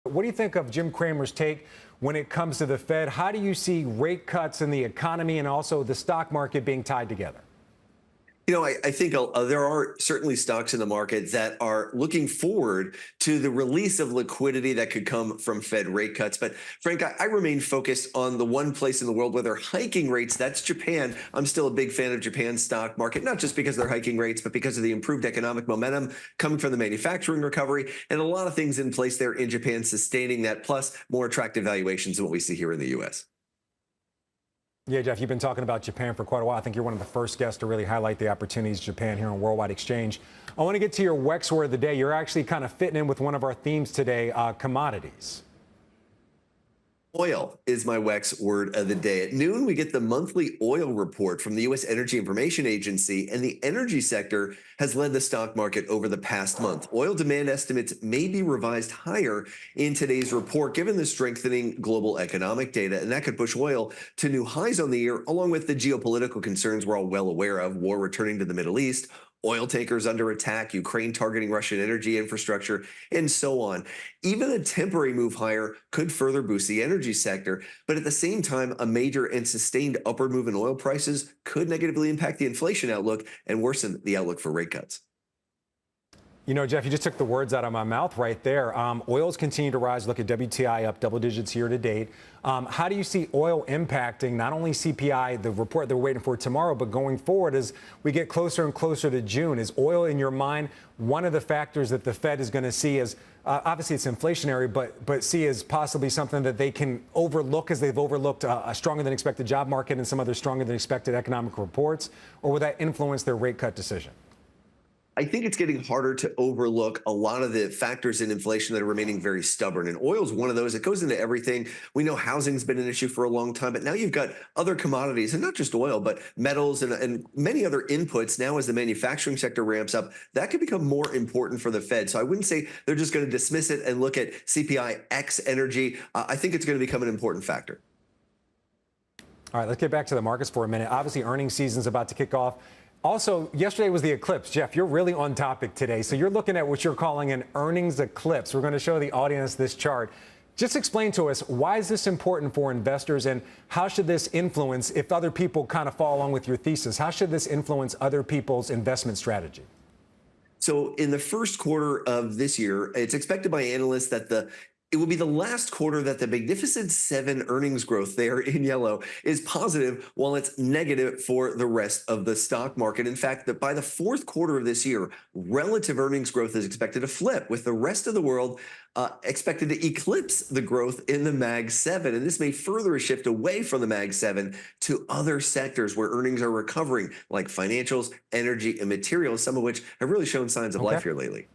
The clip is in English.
What do you think of Jim Cramer's take when it comes to the Fed? How do you see rate cuts in the economy and also the stock market being tied together? I think there are certainly stocks in the market that are looking forward to the release of liquidity that could come from Fed rate cuts. But Frank, I remain focused on the one place in the world where they're hiking rates. That's Japan. I'm still a big fan of Japan's stock market, not just because they're hiking rates, but because of the improved economic momentum coming from the manufacturing recovery and a lot of things in place there in Japan sustaining that, plus more attractive valuations than what we see here in the U.S. Yeah, Jeff, you've been talking about Japan for quite a while. I think you're one of the first guests to really highlight the opportunities Japan here on Worldwide Exchange. I want to get to your WEX word of the day. You're actually kind of fitting in with one of our themes today, commodities. Oil is my WEX word of the day. At noon, we get the monthly oil report from the U.S. Energy Information Agency, and the energy sector has led the stock market over the past month. Oil demand estimates may be revised higher in today's report, given the strengthening global economic data, and that could push oil to new highs on the year, along with the geopolitical concerns we're all well aware of, war returning to the Middle East, oil tankers under attack, Ukraine targeting Russian energy infrastructure, and so on. Even a temporary move higher could further boost the energy sector, but at the same time, a major and sustained upward move in oil prices could negatively impact the inflation outlook and worsen the outlook for rate cuts. You know, Jeff, you just took the words out of my mouth right there. Oil's continue to rise. Look at WTI up double digits year to date. How do you see oil impacting not only CPI, the report that we're waiting for tomorrow, but going forward as we get closer and closer to June? Is oil, in your mind, one of the factors that the Fed is going to see as, obviously it's inflationary, but see as possibly something that they can overlook as they've overlooked a stronger than expected job market and some other stronger than expected economic reports? Or will that influence their rate cut decision? I think it's getting harder to overlook a lot of the factors in inflation that are remaining very stubborn. And oil is one of those. It goes into everything. We know housing's been an issue for a long time, but now you've got other commodities, and not just oil, but metals and many other inputs. Now, as the manufacturing sector ramps up, that could become more important for the Fed. So I wouldn't say they're just going to dismiss it and look at CPI X energy. I think it's going to become an important factor. All right, let's get back to the markets for a minute. Obviously, earnings season's about to kick off. Also, yesterday was the eclipse. Jeff, you're really on topic today. So you're looking at what you're calling an earnings eclipse. We're going to show the audience this chart. Just explain to us, why is this important for investors, and how should this influence, if other people kind of follow along with your thesis, how should this influence other people's investment strategy? So in the first quarter of this year, it's expected by analysts that it will be the last quarter that the Magnificent Seven earnings growth there in yellow is positive, while it's negative for the rest of the stock market. In fact, that by the fourth quarter of this year, relative earnings growth is expected to flip, with the rest of the world expected to eclipse the growth in the Mag 7. And this may further a shift away from the Mag 7 to other sectors where earnings are recovering, like financials, energy, and materials, some of which have really shown signs of life here lately.